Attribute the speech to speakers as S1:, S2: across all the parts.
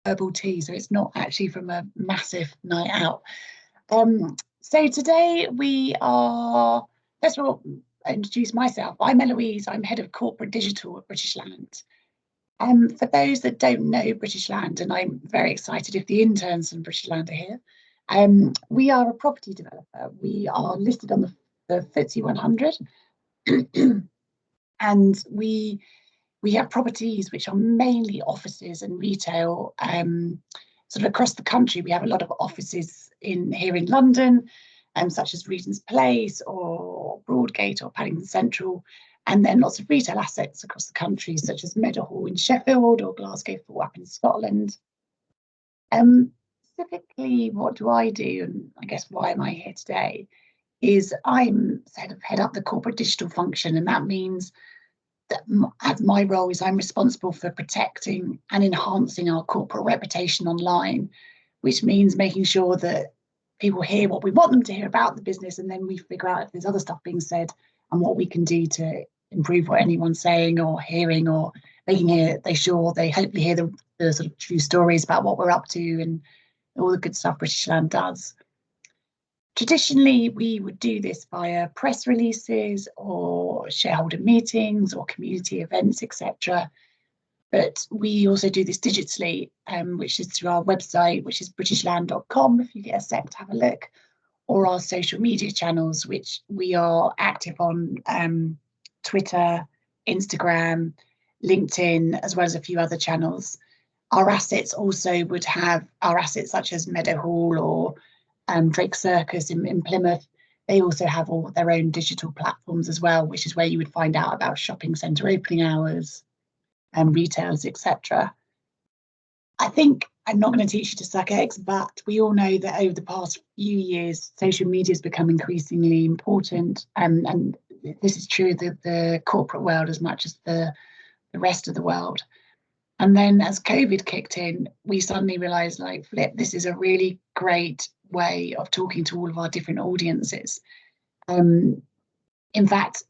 S1: herbal tea, so it's not actually from a massive night out. So today we are, first of all, introduce myself. I'm Eloise, I'm head of corporate digital at British Land. For those that don't know British Land, and I'm very excited if the interns from British Land are here, we are a property developer. We are listed on the FTSE 100, and we have properties which are mainly offices and retail, sort of across the country. We have a lot of offices here in London, such as Regent's Place or Broadgate or Paddington Central, and then lots of retail assets across the country, such as Meadowhall in Sheffield or Glasgow Fort up in Scotland. Specifically, what do I do, and I guess why am I here today, is I'm head up the corporate digital function, and that means that as my role is I'm responsible for protecting and enhancing our corporate reputation online, which means making sure that people hear what we want them to hear about the business, and then we figure out if there's other stuff being said and what we can do to improve what anyone's saying or hearing, or making sure they hopefully hear the sort of true stories about what we're up to and all the good stuff British Land does. Traditionally, we would do this via press releases or shareholder meetings or community events, etc. But we also do this digitally, which is through our website, which is britishland.com, if you get a sec to have a look, or our social media channels, which we are active on Twitter, Instagram, LinkedIn, as well as a few other channels. Our assets also would have our assets such as Meadowhall or Drake Circus in Plymouth. They also have all their own digital platforms as well, which is where you would find out about shopping centre opening hours and retailers, etc. I think I'm not going to teach you to suck eggs, but we all know that over the past few years, social media has become increasingly important, and this is true of the corporate world as much as the rest of the world. And then as COVID kicked in, we suddenly realised, like, flip, this is a really great way of talking to all of our different audiences. In fact,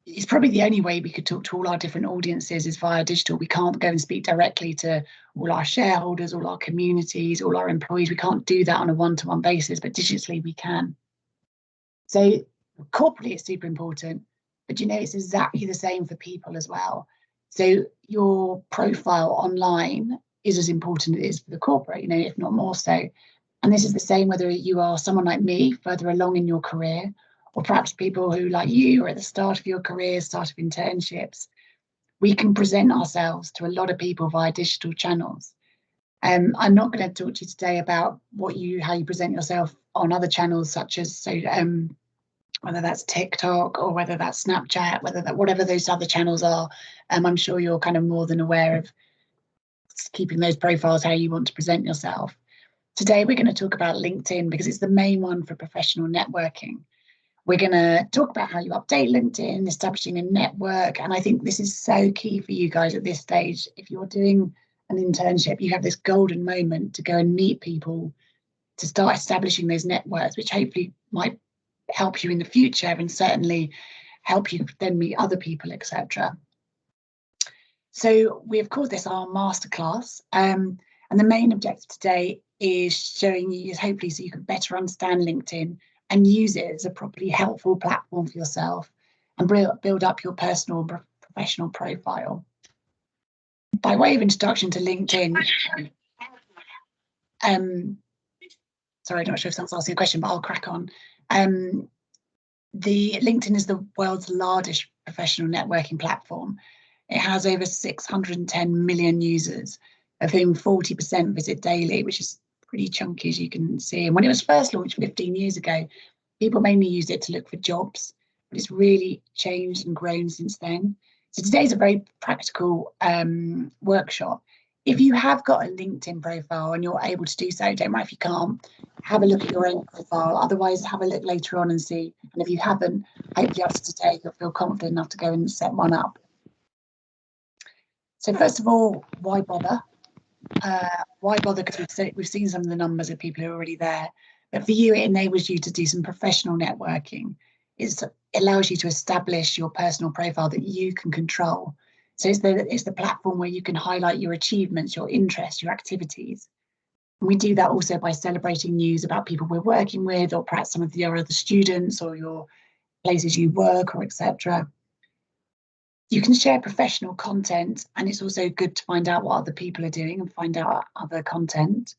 S1: it's probably the only way we could talk to all our different audiences is via digital. We can't go and speak directly to all our shareholders, all our communities, all our employees. We can't do that on a one-to-one basis, but digitally we can. So corporately, it's super important, but it's exactly the same for people as well. So your profile online is as important as it is for the corporate, if not more so. And this is the same whether you are someone like me, further along in your career, or perhaps people who, like you, are at the start of your career, start of internships. We can present ourselves to a lot of people via digital channels. I'm not going to talk to you today about how you present yourself on other channels, such as whether that's TikTok or whether that's Snapchat, whatever those other channels are. I'm sure you're kind of more than aware of keeping those profiles how you want to present yourself. Today, we're going to talk about LinkedIn because it's the main one for professional networking. We're going to talk about how you update LinkedIn, establishing a network. And I think this is so key for you guys at this stage. If you're doing an internship, you have this golden moment to go and meet people, to start establishing those networks, which hopefully might help you in the future and certainly help you then meet other people, etc. So we have called this our masterclass, and the main objective today is showing you, hopefully, so you can better understand LinkedIn and use it as a properly helpful platform for yourself and build up your personal and professional profile. By way of introduction to LinkedIn, sorry, I'm not sure if someone's asking a question, but I'll crack on. The LinkedIn is the world's largest professional networking platform. It has over 610 million users, of whom 40% visit daily, which is pretty chunky, as you can see. And when it was first launched 15 years ago, people mainly used it to look for jobs, but it's really changed and grown since then. So today's a very practical workshop. If you have got a LinkedIn profile and you're able to do so, don't worry if you can't, have a look at your own profile. Otherwise, have a look later on and see. And if you haven't, hopefully after today, you'll feel confident enough to go and set one up. So first of all, why bother? Why bother? Because we've seen some of the numbers of people who are already there. But for you, it enables you to do some professional networking. It allows you to establish your personal profile that you can control. So it's the platform where you can highlight your achievements, your interests, your activities. And we do that also by celebrating news about people we're working with, or perhaps some of your other students, or your places you work, or etc. You can share professional content, and it's also good to find out what other people are doing and find out other content.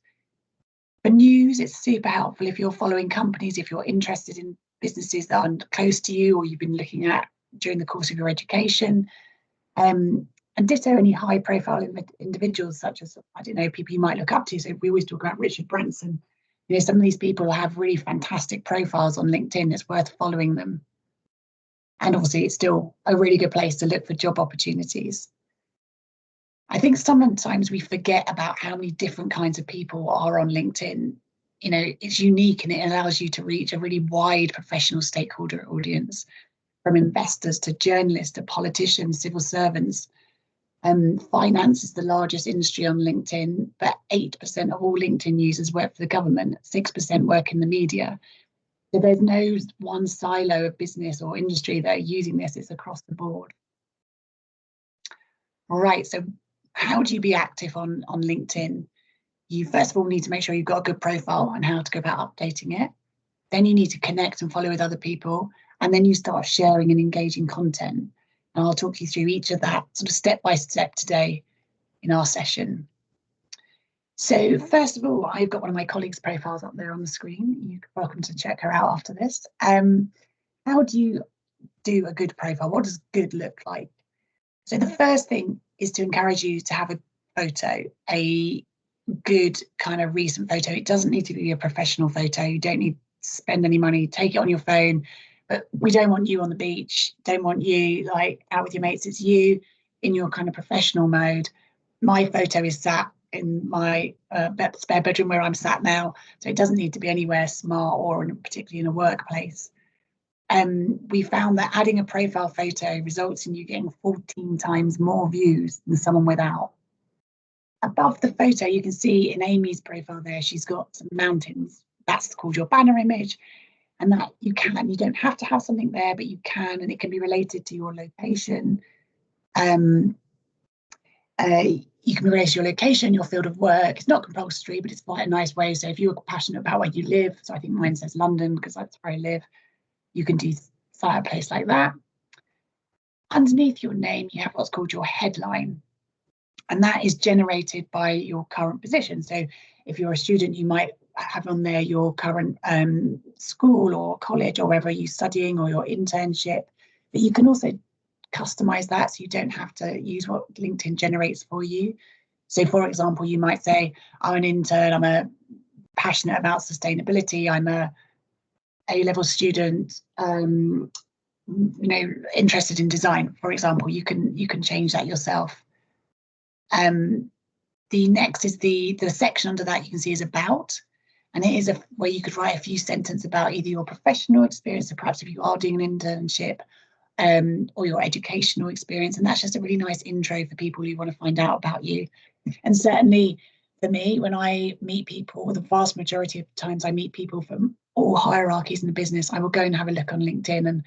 S1: For news, it's super helpful if you're following companies, if you're interested in businesses that are close to you or you've been looking at during the course of your education. And ditto any high profile individuals, such as, I don't know, people you might look up to. So we always talk about Richard Branson. You know, some of these people have really fantastic profiles on LinkedIn. It's worth following them. And obviously, it's still a really good place to look for job opportunities. I think sometimes we forget about how many different kinds of people are on LinkedIn. You know, it's unique and it allows you to reach a really wide professional stakeholder audience, from investors to journalists to politicians, civil servants. Finance is the largest industry on LinkedIn, but 8% of all LinkedIn users work for the government, 6% work in the media. So there's no one silo of business or industry that are using this, it's across the board. Right, so how do you be active on LinkedIn? You first of all need to make sure you've got a good profile and how to go about updating it. Then you need to connect and follow with other people. And then you start sharing and engaging content. And I'll talk you through each of that sort of step by step today in our session. So first of all, I've got one of my colleagues' profiles up there on the screen. You're welcome to check her out after this. How do you do a good profile? What does good look like? So the first thing is to encourage you to have a photo, a good kind of recent photo. It doesn't need to be a professional photo. You don't need to spend any money. Take it on your phone. But we don't want you on the beach, don't want you like out with your mates. It's you in your kind of professional mode. My photo is sat in my spare bedroom where I'm sat now, so it doesn't need to be anywhere smart or particularly in a workplace. We found that adding a profile photo results in you getting 14 times more views than someone without. Above the photo, you can see in Amy's profile there, she's got some mountains. That's called your banner image. And that you don't have to have something there, but you can, and it can be related to your location. You can be related to your location, your field of work. It's not compulsory, but it's quite a nice way. So if you're passionate about where you live, so I think mine says London because that's where I live, you can do a place like that. Underneath your name, you have what's called your headline. And that is generated by your current position. So if you're a student, you might have on there your current school or college or wherever you're studying or your internship, but you can also customize that so you don't have to use what LinkedIn generates for you. So for example, you might say, I'm an intern, I'm passionate about sustainability, I'm a A-level student, interested in design, for example. You can change that yourself. The next is the section under that you can see is about. And it is where you could write a few sentences about either your professional experience, or perhaps if you are doing an internship, or your educational experience. And that's just a really nice intro for people who want to find out about you. And certainly for me, when I meet people, the vast majority of times I meet people from all hierarchies in the business, I will go and have a look on LinkedIn, and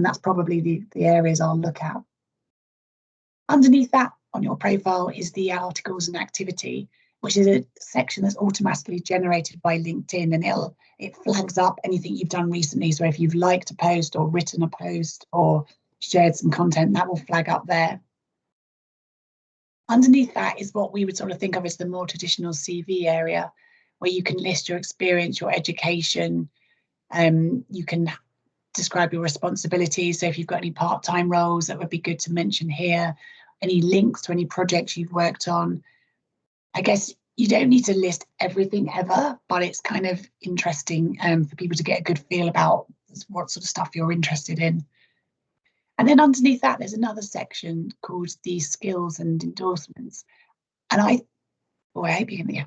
S1: that's probably the areas I'll look at. Underneath that on your profile is the articles and activity, which is a section that's automatically generated by LinkedIn, and it flags up anything you've done recently. So if you've liked a post or written a post or shared some content, that will flag up there. Underneath that is what we would sort of think of as the more traditional CV area, where you can list your experience, your education, you can describe your responsibilities. So if you've got any part-time roles, that would be good to mention here, any links to any projects you've worked on. I guess you don't need to list everything ever, but it's kind of interesting for people to get a good feel about what sort of stuff you're interested in. And then underneath that, there's another section called the skills and endorsements. And I hope you can hear.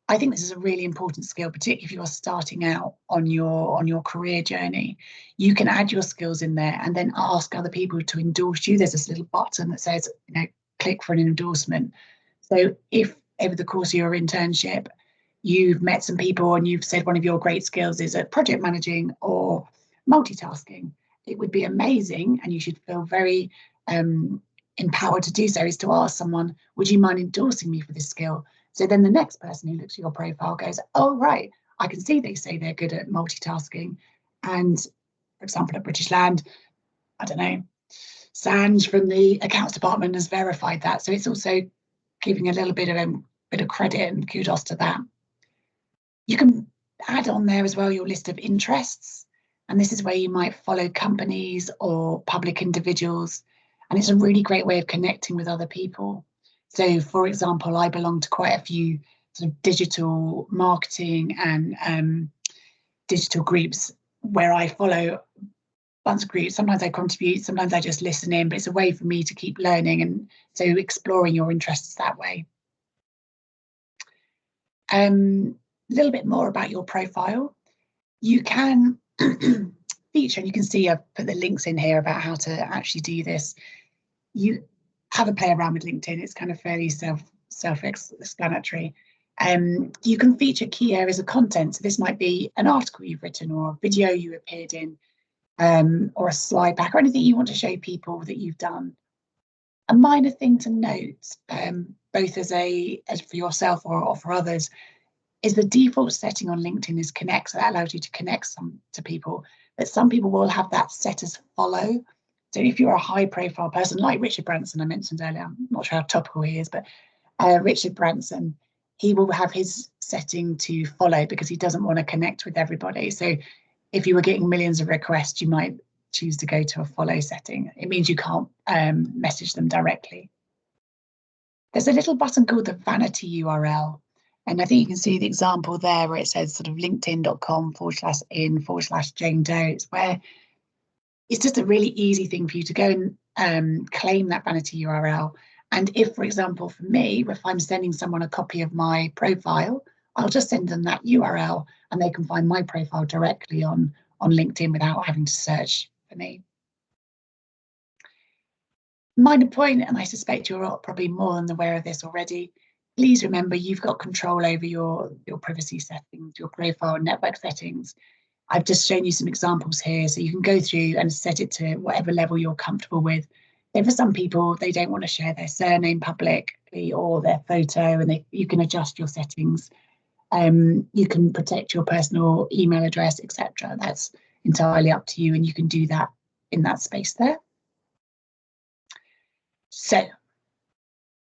S1: I think this is a really important skill, particularly if you are starting out on your career journey. You can add your skills in there and then ask other people to endorse you. There's this little button that says, click for an endorsement. So if over the course of your internship, you've met some people and you've said one of your great skills is at project managing or multitasking, it would be amazing, and you should feel very empowered to do so is to ask someone, would you mind endorsing me for this skill? So then the next person who looks at your profile goes, oh, right, I can see they say they're good at multitasking. And for example, at British Land, I don't know, Sanj from the accounts department has verified that. So it's also giving a little bit of credit and kudos to that. You can add on there as well your list of interests. And this is where you might follow companies or public individuals. And it's a really great way of connecting with other people. So, for example, I belong to quite a few sort of digital marketing and digital groups where I follow a bunch of groups. Sometimes I contribute, sometimes I just listen in, but it's a way for me to keep learning, and so exploring your interests that way. A little bit more about your profile. You can feature, and you can see I've put the links in here about how to actually do this. You have a play around with LinkedIn. It's kind of fairly self-explanatory. You can feature key areas of content. So this might be an article you've written, or a video you appeared in, or a slide pack, or anything you want to show people that you've done. A minor thing to note, both as for yourself or for others, is the default setting on LinkedIn is connect. So that allows you to connect to people, but some people will have that set as follow. So if you're a high profile person like Richard Branson, I mentioned earlier, I'm not sure how topical he is, but Richard Branson, he will have his setting to follow because he doesn't want to connect with everybody. So if you were getting millions of requests, you might choose to go to a follow setting. It means you can't message them directly. There's a little button called the vanity URL. And I think you can see the example there where it says sort of linkedin.com/in/Jane Doe. It's where it's just a really easy thing for you to go and claim that vanity URL. And if, for example, for me, if I'm sending someone a copy of my profile, I'll just send them that URL and they can find my profile directly on LinkedIn without having to search for me. Minor point, and I suspect you're probably more than aware of this already, please remember you've got control over your privacy settings, your profile and network settings. I've just shown you some examples here, so you can go through and set it to whatever level you're comfortable with. And for some people, they don't want to share their surname publicly or their photo, and you can adjust your settings. You can protect your personal email address, etc. That's entirely up to you, and you can do that in that space there. So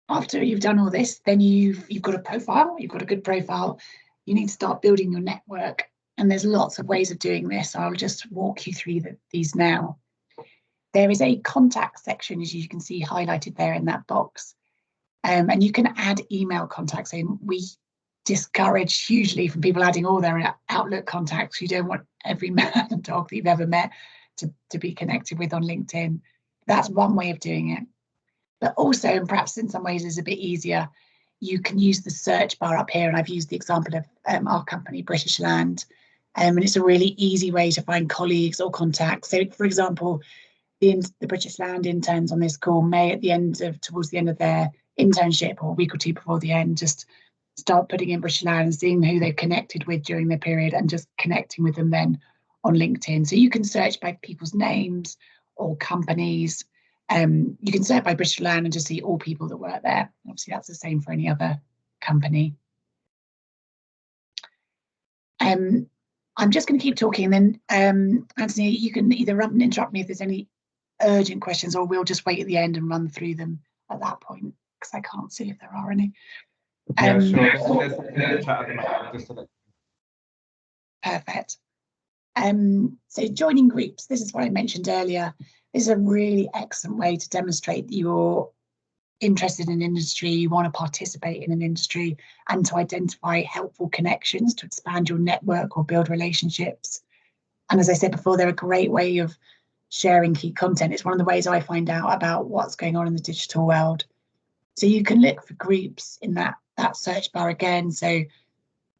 S1: after you've done all this, then you've got a profile, you've got a good profile. You need to start building your network. And there's lots of ways of doing this. I'll just walk you through these now. There is a contact section, as you can see highlighted there in that box. And you can add email contacts in. We discourage hugely from people adding all their Outlook contacts. You don't want every man and dog that you've ever met to be connected with on LinkedIn. That's one way of doing it. But also, and perhaps in some ways is a bit easier, you can use the search bar up here. And I've used the example of our company, British Land. And it's a really easy way to find colleagues or contacts. So, for example, the British Land interns on this call may, towards the end of their internship or a week or two before the end, just start putting in British Land and seeing who they've connected with during their period and just connecting with them then on LinkedIn. So you can search by people's names or companies. You can search by British Land and just see all people that work there. Obviously, that's the same for any other company. I'm just going to keep talking, and then Anthony, you can either interrupt me if there's any urgent questions, or we'll just wait at the end and run through them at that point, because I can't see if there are any.
S2: Yeah, sure.
S1: Perfect. So joining groups, this is what I mentioned earlier. This is a really excellent way to demonstrate that you're interested in an industry, you want to participate in an industry, and to identify helpful connections to expand your network or build relationships. And as I said before, they're a great way of sharing key content. It's one of the ways I find out about what's going on in the digital world. So you can look for groups in that search bar again. So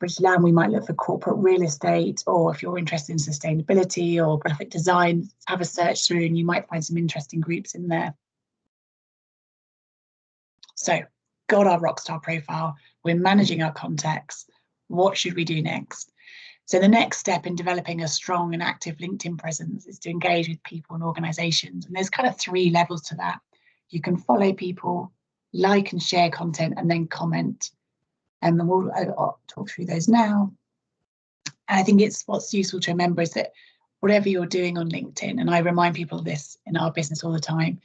S1: British Land, we might look for corporate real estate, or if you're interested in sustainability or graphic design, have a search through and you might find some interesting groups in there. So, got our rockstar profile, we're managing our contacts. What should we do next? So the next step in developing a strong and active LinkedIn presence is to engage with people and organizations. And there's kind of 3 levels to that. You can follow people, like and share content, and then comment. And I'll talk through those now. And I think what's useful to remember is that whatever you're doing on LinkedIn, and I remind people of this in our business all the time,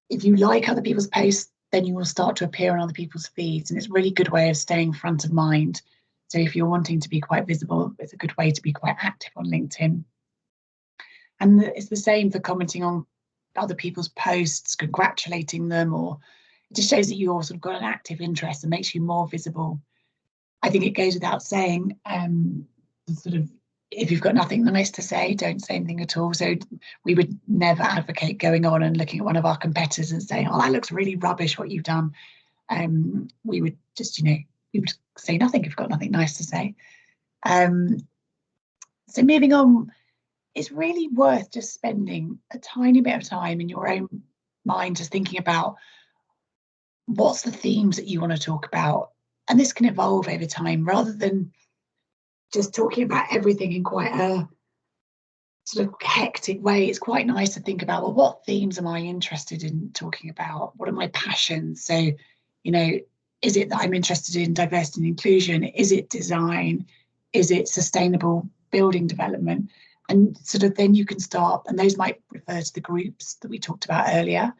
S1: if you like other people's posts, then you will start to appear on other people's feeds. And it's a really good way of staying front of mind. So if you're wanting to be quite visible, it's a good way to be quite active on LinkedIn. And it's the same for commenting on other people's posts, congratulating them, or it just shows that you've sort of got an active interest and makes you more visible. I think it goes without saying, sort of, if you've got nothing nice to say, don't say anything at all. So we would never advocate going on and looking at one of our competitors and saying, oh, that looks really rubbish what you've done. We would just, we would say nothing if you've got nothing nice to say. So moving on, it's really worth just spending a tiny bit of time in your own mind just thinking about what's the themes that you want to talk about. And this can evolve over time rather than just talking about everything in quite a sort of hectic way. It's quite nice to think about, well, what themes am I interested in talking about? What are my passions? So, is it that I'm interested in diversity and inclusion? Is it design? Is it sustainable building development? And sort of then you can start, and those might refer to the groups that we talked about earlier.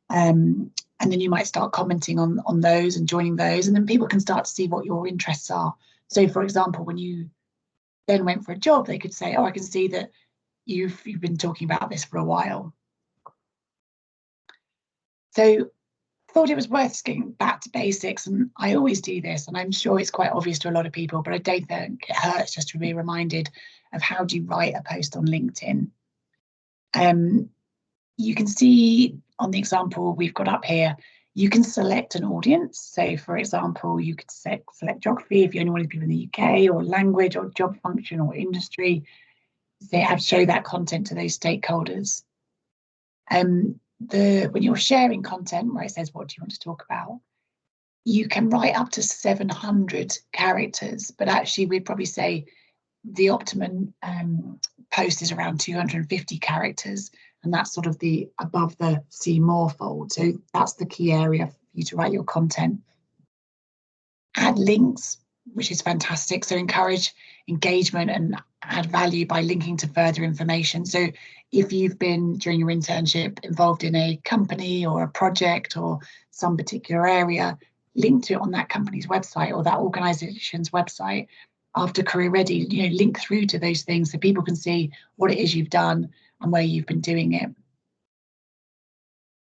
S1: And then you might start commenting on those and joining those, and then people can start to see what your interests are. So, for example, when you then went for a job, they could say, oh, I can see that you've been talking about this for a while. So thought it was worth getting back to basics, and I always do this, and I'm sure it's quite obvious to a lot of people, but I don't think it hurts just to be reminded of how do you write a post on LinkedIn. You can see on the example we've got up here, you can select an audience. So, for example, you could select geography if you only want people in the UK, or language, or job function, or industry. They have to show that content to those stakeholders. When you're sharing content where it says, what do you want to talk about? You can write up to 700 characters, but actually we'd probably say the optimum post is around 250 characters. And that's sort of the above the see more fold. So that's the key area for you to write your content. Add links, which is fantastic. So encourage engagement and add value by linking to further information. So if you've been, during your internship, involved in a company or a project or some particular area, link to it on that company's website or that organization's website. After Career Ready, link through to those things so people can see what it is you've done and where you've been doing it.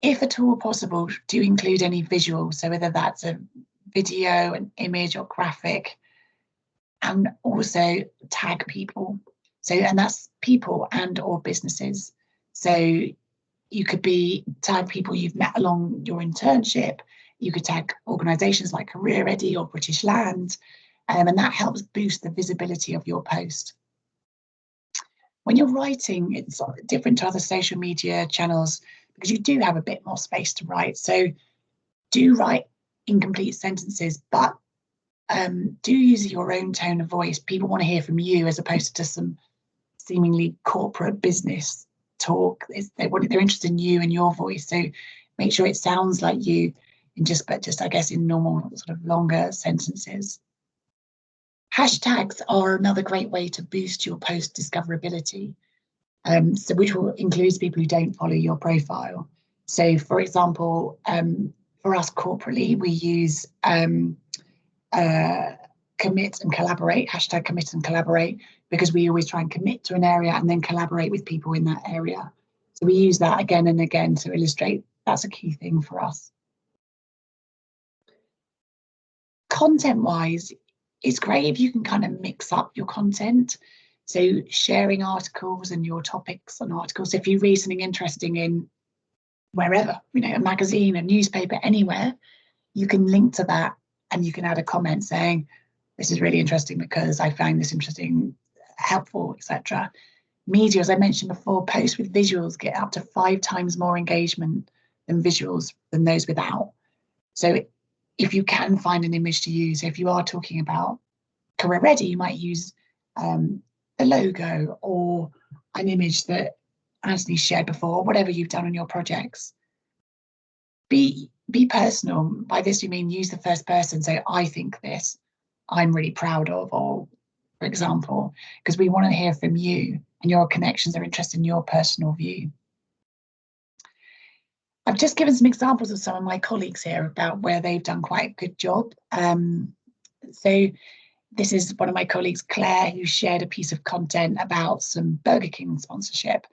S1: If at all possible, do include any visuals, so whether that's a video, an image, or graphic, and also tag people. So, and that's people and or businesses. So you could tag people you've met along your internship. You could tag organisations like Career Ready or British Land, and that helps boost the visibility of your post. When you're writing, it's different to other social media channels because you do have a bit more space to write. So do write incomplete sentences, but do use your own tone of voice. People want to hear from you as opposed to some seemingly corporate business talk. They're interested in you and your voice. So make sure it sounds like you, but just I guess in normal sort of longer sentences. Hashtags are another great way to boost your post discoverability, so which will include people who don't follow your profile. So, for example, for us corporately, we use commit and collaborate, hashtag commit and collaborate, because we always try and commit to an area and then collaborate with people in that area. So we use that again and again to illustrate that's a key thing for us. Content-wise, it's great if you can kind of mix up your content. So sharing articles and your topics on articles. If you read something interesting in wherever, a magazine, a newspaper, anywhere, you can link to that and you can add a comment saying, this is really interesting because I find this interesting, helpful, etc. Media, as I mentioned before, posts with visuals get up to 5 times more engagement than visuals than those without. So if you can find an image to use, if you are talking about Career Ready, you might use the logo or an image that Anthony shared before, whatever you've done on your projects. be personal. By this, we mean use the first person. So I think this, I'm really proud of, or for example, because we want to hear from you and your connections are interested in your personal view. I've just given some examples of some of my colleagues here about where they've done quite a good job. So this is one of my colleagues, Claire, who shared a piece of content about some Burger King sponsorship.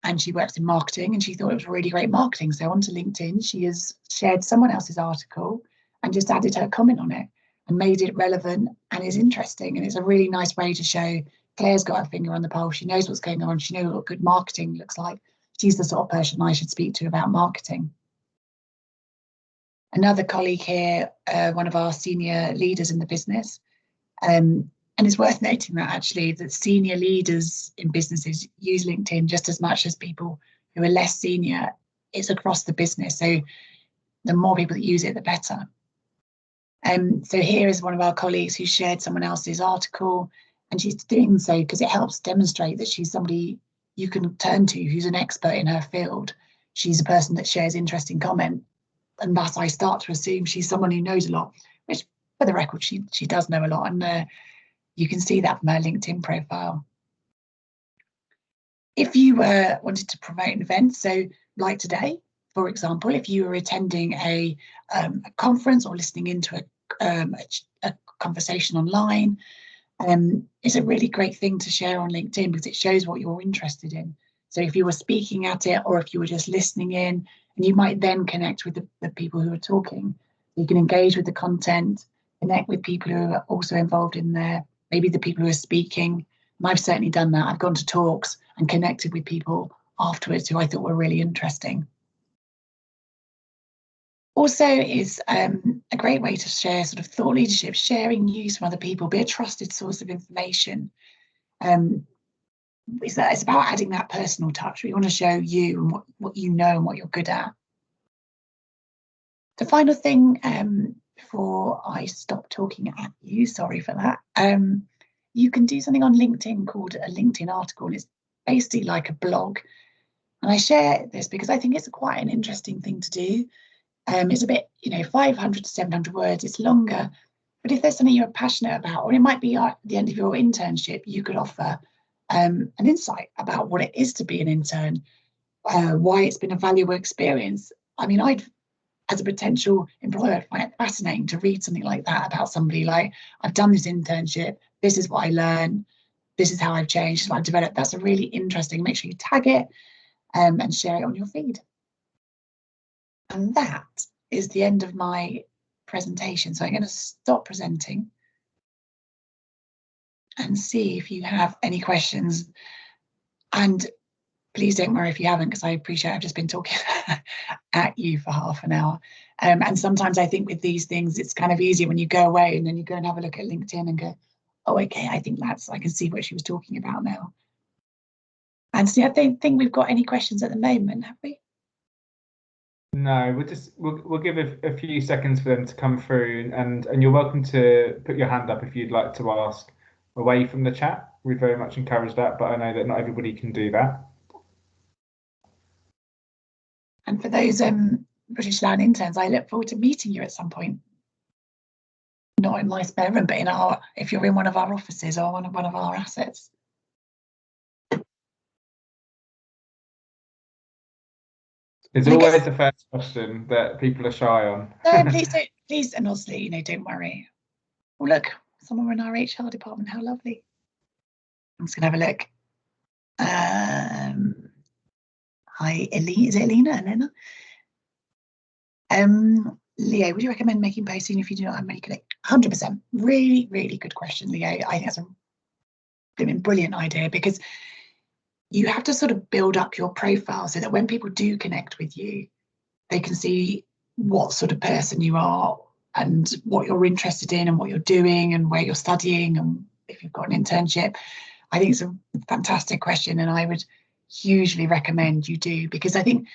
S1: And she works in marketing and she thought it was really great marketing. So onto LinkedIn, she has shared someone else's article and just added her comment on it and made it relevant and is interesting. And it's a really nice way to show Claire's got her finger on the pulse. She knows what's going on. She knows what good marketing looks like. She's the sort of person I should speak to about marketing. Another colleague here, one of our senior leaders in the business, and it's worth noting that actually that senior leaders in businesses use LinkedIn just as much as people who are less senior. It's across the business. So the more people that use it, the better. So here is one of our colleagues who shared someone else's article, and she's doing so because it helps demonstrate that she's somebody you can turn to who's an expert in her field. She's a person that shares interesting comment, and thus I start to assume she's someone who knows a lot, which for the record, she does know a lot, and you can see that from her LinkedIn profile. If you wanted to promote an event, so like today, for example, if you were attending a conference or listening into a conversation online, it's a really great thing to share on LinkedIn because it shows what you're interested in. So if you were speaking at it or if you were just listening in, and you might then connect with the people who are talking. You can engage with the content, connect with people who are also involved in there, maybe the people who are speaking. And I've certainly done that. I've gone to talks and connected with people afterwards who I thought were really interesting. Also is a great way to share sort of thought leadership, sharing news from other people, be a trusted source of information. It's about adding that personal touch. We want to show you and what you know and what you're good at. The final thing before I stop talking at you, sorry for that, you can do something on LinkedIn called a LinkedIn article. And it's basically like a blog. And I share this because I think it's quite an interesting thing to do. It's a bit, 500 to 700 words, it's longer. But if there's something you're passionate about, or it might be at the end of your internship, you could offer an insight about what it is to be an intern, why it's been a valuable experience. I mean, as a potential employer, I'd find it fascinating to read something like that about somebody like, I've done this internship, this is what I learned, this is how I've changed, this is what I've developed. That's a really interesting. Make sure you tag it and share it on your feed. And that is the end of my presentation. So I'm going to stop presenting and see if you have any questions. And please don't worry if you haven't, because I appreciate I've just been talking at you for half an hour. And sometimes I think with these things, it's kind of easier when you go away and then you go and have a look at LinkedIn and go, oh, okay, I can see what she was talking about now. And so I don't think we've got any questions at the moment, have we?
S2: No, we'll give a few seconds for them to come through, and you're welcome to put your hand up if you'd like to ask away from the chat. We very much encourage that, but I know that not everybody can do that.
S1: And for those British Land interns, I look forward to meeting you at some point. Not in my spare room, but if you're in one of our offices or one of our assets.
S2: It's always the first question that people are shy on.
S1: No, please, and honestly, don't worry. Oh, look, someone in our HR department, how lovely. I'm just gonna have a look. Hi, is it Elena? Leo, would you recommend making posting if you do not have many connect? 100%. Really, really good question, Leo. I think that's a brilliant idea, because you have to sort of build up your profile so that when people do connect with you, they can see what sort of person you are and what you're interested in and what you're doing and where you're studying and if you've got an internship. I think it's a fantastic question, and I would hugely recommend you do, because I think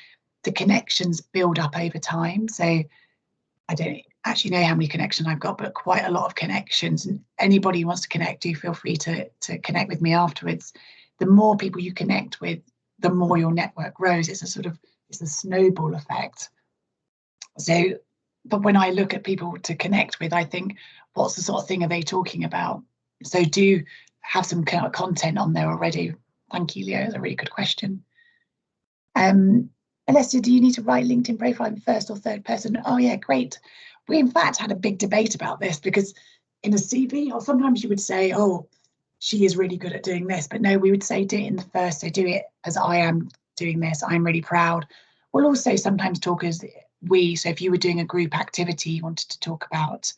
S1: the connections build up over time. So I don't actually know how many connections I've got, but quite a lot of connections. And anybody who wants to connect, do feel free to connect with me afterwards. The more people you connect with, the more your network grows. It's a snowball effect. So, but when I look at people to connect with, I think, what's the sort of thing are they talking about? So do have some kind of content on there already. Thank you, Leo. It's a really good question. Alessia, do you need to write LinkedIn profile in first or third person? Oh yeah, great. We in fact had a big debate about this, because in a CV, or sometimes you would say, oh, she is really good at doing this, but no, we would say do it in the first. So do it as I am doing this. I'm really proud. We'll also sometimes talk as we. So if you were doing a group activity you wanted to talk about,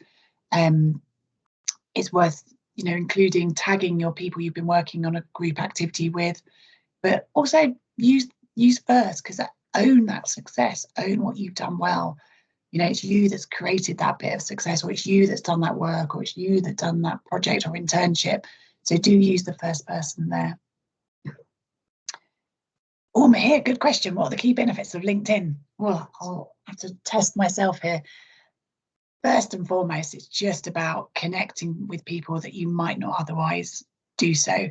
S1: it's worth, including tagging your people you've been working on a group activity with, but also use first, because own that success, own what you've done well. It's you that's created that bit of success, or it's you that's done that work, or it's you that's done that project or internship. So do use the first person there. Oh, Mahir, good question. What are the key benefits of LinkedIn? Well, I'll have to test myself here. First and foremost, it's just about connecting with people that you might not otherwise do so.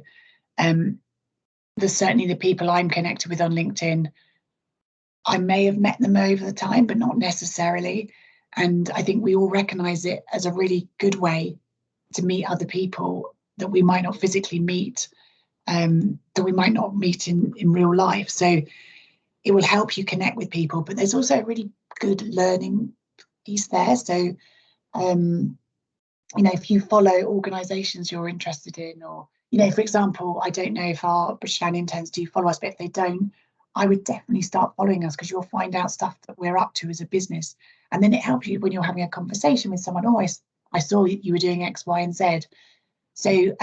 S1: There's certainly the people I'm connected with on LinkedIn, I may have met them over the time, but not necessarily. And I think we all recognize it as a really good way to meet other people that we might not physically meet, that we might not meet in real life. So it will help you connect with people, but there's also a really good learning piece there. So, if you follow organizations you're interested in, or, for example, I don't know if our British Land interns do follow us, but if they don't, I would definitely start following us, because you'll find out stuff that we're up to as a business. And then it helps you when you're having a conversation with someone. Oh, I saw you were doing X, Y, and Z. So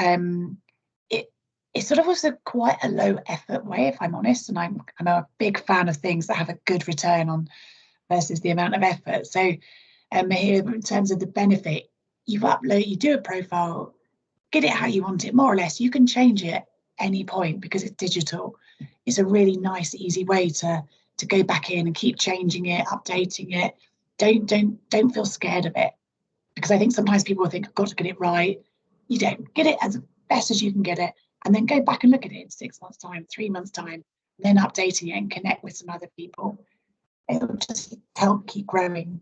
S1: it's sort of also quite a low effort way, if I'm honest. And I'm a big fan of things that have a good return on versus the amount of effort. So here, in terms of the benefit, you do a profile, get it how you want it, more or less. You can change it any point because it's digital. It's a really nice, easy way to go back in and keep changing it, updating it. Don't feel scared of it, because I think sometimes people think I've got to get it right. You don't. Get it as best as you can get it, and then go back and look at it in 6 months' time, 3 months' time, and then updating it and connect with some other people. It'll just help keep growing.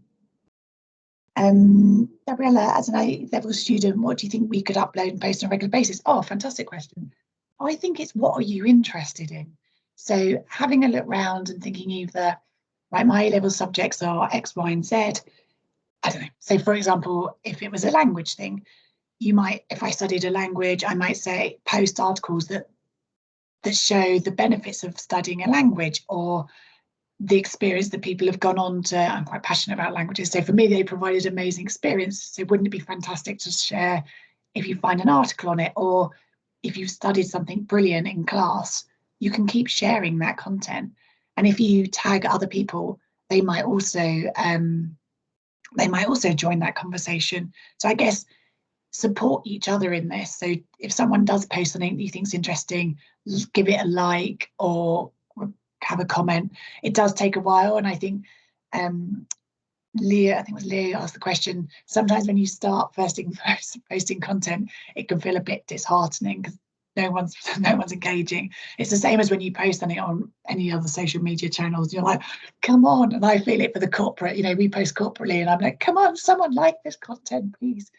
S1: Gabriella, as an A-level student, what do you think we could upload and post on a regular basis? Oh, fantastic question. I think it's what are you interested in? So having a look round and thinking either, right, my A-level subjects are X, Y, and Z. I don't know. So for example, if it was a language thing, you might, if I studied a language, I might say post articles that show the benefits of studying a language, or the experience that people have gone on to. I'm quite passionate about languages, so for me they provided amazing experience. So wouldn't it be fantastic to share if you find an article on it, or if you've studied something brilliant in class, you can keep sharing that content. And if you tag other people, they might also join that conversation. So I guess support each other in this. So if someone does post something that you think is interesting, give it a like or have a comment. It does take a while, and I think Leah asked the question. Sometimes when you start posting content, it can feel a bit disheartening because no one's engaging. It's the same as when you post something on any other social media channels. You're like, come on. And I feel it for the corporate. We post corporately, and I'm like, come on, someone like this content, please.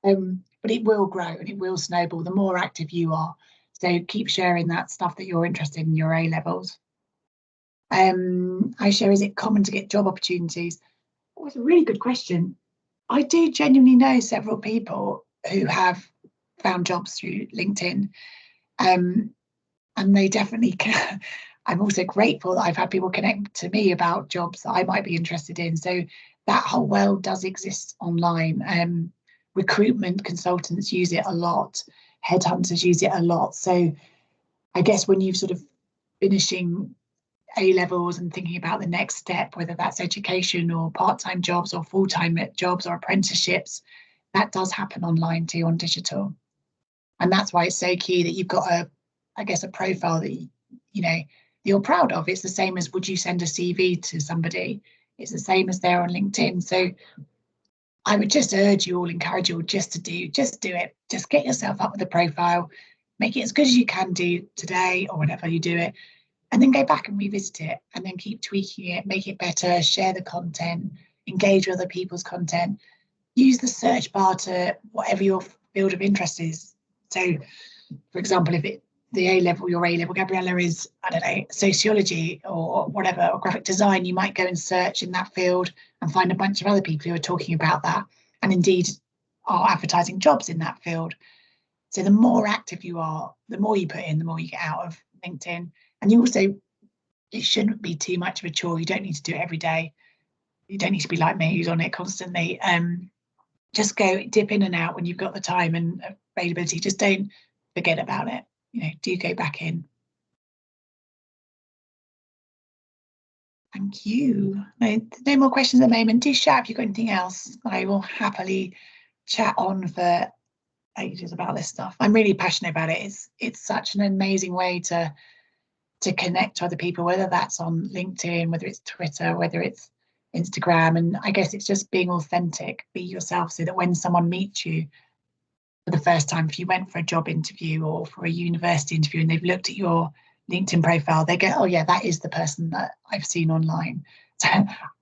S1: But it will grow and it will snowball the more active you are. So keep sharing that stuff that you're interested in your A levels. I share, is it common to get job opportunities? Oh, it's a really good question. I do genuinely know several people who have found jobs through LinkedIn, and they definitely can. I'm also grateful that I've had people connect to me about jobs that I might be interested in. So that whole world does exist online. Recruitment consultants use it a lot. Headhunters use it a lot. So I guess when you've sort of finishing A levels and thinking about the next step, whether that's education or part-time jobs or full-time jobs or apprenticeships, that does happen online too, on digital. And that's why it's so key that you've got a profile that you're proud of. It's the same as, would you send a CV to somebody? It's the same as there on LinkedIn. So I would just encourage you all just to do it. Just get yourself up with a profile, make it as good as you can do today or whenever you do it, and then go back and revisit it, and then keep tweaking it, make it better, share the content. engage with other people's content, use the search bar to whatever your field of interest is. So, for example, if your A-level Gabriella is, I don't know, sociology or whatever, or graphic design, you might go and search in that field and find a bunch of other people who are talking about that, and indeed are advertising jobs in that field. So the more active you are, the more you put in, the more you get out of LinkedIn. And you also, it shouldn't be too much of a chore. You don't need to do it every day. You don't need to be like me, who's on it constantly. Just go dip in and out when you've got the time and availability. Just don't forget about it. Do go back in. Thank you. No more questions at the moment. Do shout if you've got anything else. I will happily chat on for ages about this stuff. I'm really passionate about it. It's such an amazing way to connect to other people, whether that's on LinkedIn, whether it's Twitter, whether it's Instagram. And I guess it's just being authentic, be yourself, so that when someone meets you for the first time, if you went for a job interview or for a university interview and they've looked at your LinkedIn profile, they go, oh yeah, that is the person that I've seen online. So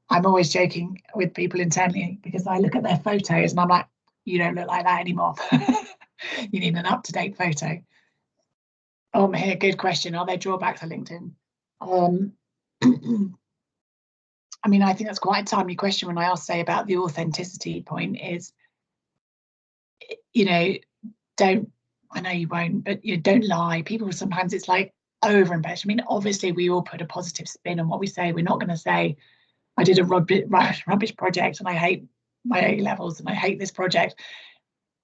S1: I'm always joking with people internally, because I look at their photos and I'm like, you don't look like that anymore. You need an up-to-date photo. Oh, here, good question. Are there drawbacks to LinkedIn? I mean, I think that's quite a timely question when I ask, say, about the authenticity point is, don't, I know you won't, but don't lie. People sometimes, it's like over-embellish. I mean, obviously we all put a positive spin on what we say. We're not going to say, I did a rubbish project and I hate my A-levels and I hate this project.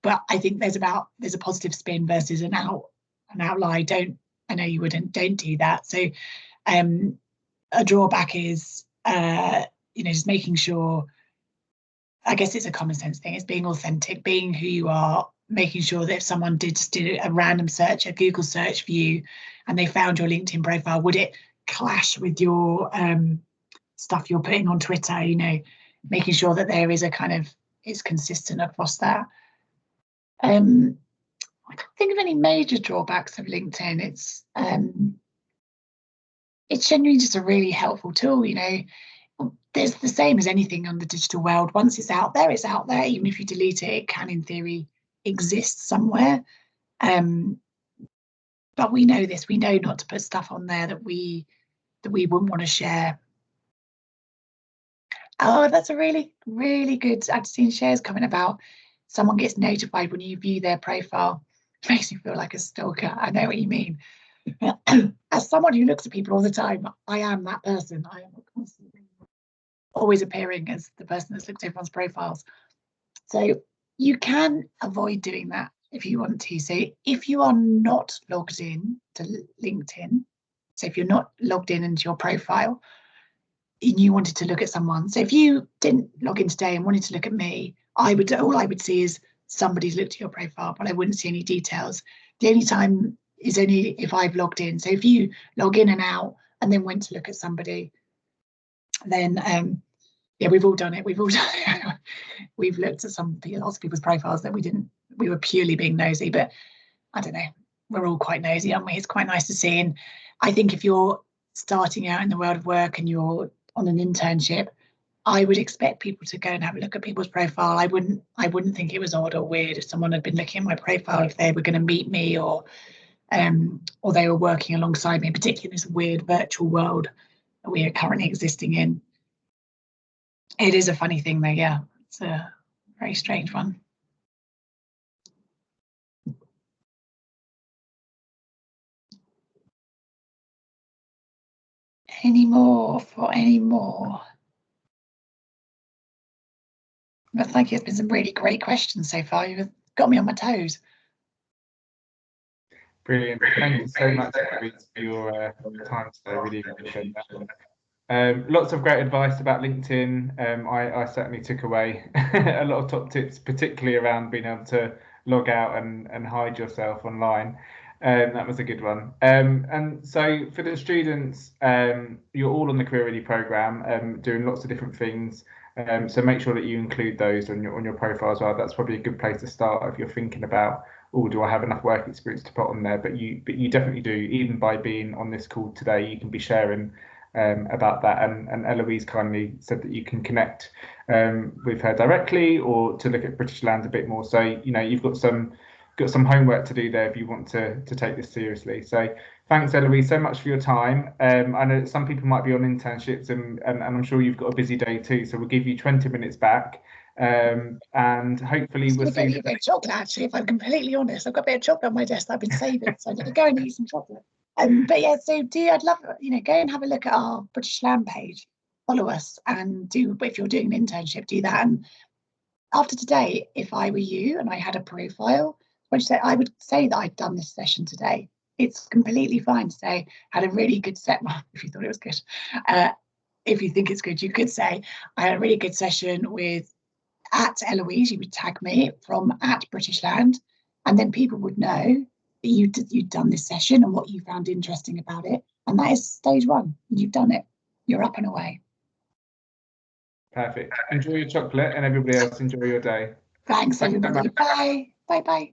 S1: But I think there's a positive spin versus an out lie. I know you wouldn't, don't do that. So a drawback is just making sure, I guess it's a common sense thing, it's being authentic, being who you are, making sure that if someone did a random search, a Google search for you, and they found your LinkedIn profile, would it clash with your stuff you're putting on Twitter? Making sure that there is a kind of, it's consistent across that. I can't think of any major drawbacks of LinkedIn. It's genuinely just a really helpful tool. There's the same as anything on the digital world. Once it's out there, it's out there. Even if you delete it, it can, in theory, exist somewhere. But we know this. We know not to put stuff on there that we wouldn't want to share. Oh, that's a really, really good. I've seen shares coming about. Someone gets notified when you view their profile. It makes me feel like a stalker. I know what you mean. As someone who looks at people all the time, I am that person. I am constantly always appearing as the person that's looked at everyone's profiles. So you can avoid doing that if you want to. So if you are not logged in to LinkedIn, so if you're not logged in into your profile and you wanted to look at someone, so if you didn't log in today and wanted to look at me, all I would see is somebody's looked at your profile, but I wouldn't see any details. The only time is only if I've logged in. So if you log in and out and then went to look at somebody, then we've all done it. We've looked at lots of people's profiles that we were purely being nosy, but I don't know, we're all quite nosy, aren't we? It's quite nice to see. And I think if you're starting out in the world of work and you're on an internship, I would expect people to go and have a look at people's profile. I wouldn't think it was odd or weird if someone had been looking at my profile, if they were going to meet me or they were working alongside me, particularly in this weird virtual world that we are currently existing in. It is a funny thing though, yeah. It's a very strange one. Any more? But thank you. It's been some really great questions so far. You've got me on my toes.
S2: Brilliant. Thank you so much for your time today. I really appreciate that. Lots of great advice about LinkedIn. I certainly took away a lot of top tips, particularly around being able to log out and hide yourself online. That was a good one. And so for the students, you're all on the Career Ready programme, doing lots of different things. So make sure that you include those on your profile as well. That's probably a good place to start if you're thinking about, oh, do I have enough work experience to put on there? But you definitely do. Even by being on this call today, you can be sharing about that. And Eloise kindly said that you can connect with her directly or to look at British Land a bit more. So, you know, you've got some homework to do there if you want to take this seriously. So thanks, Eloise, so much for your time. I know that some people might be on internships and I'm sure you've got a busy day too. So we'll give you 20 minutes back. And hopefully we'll see.
S1: A bit of chocolate, actually, if I'm completely honest. I've got a bit of chocolate on my desk that I've been saving, so I'm going to go and eat some chocolate. But yeah, so I'd love, you know, go and have a look at our British Land page, follow us, and if you're doing an internship, do that. And after today, if I were you and I had a profile, I would say that I'd done this session today. It's completely fine to say had a really good set. Well, if you thought it was good, if you think it's good, you could say I had a really good session with @Eloise. You would tag me from @British Land, and then people would know that you'd done this session and what you found interesting about it. And that is stage one. You've done it. You're up and away.
S2: Perfect. Enjoy your chocolate, and everybody else enjoy your day.
S1: Thanks everybody. Bye. Bye.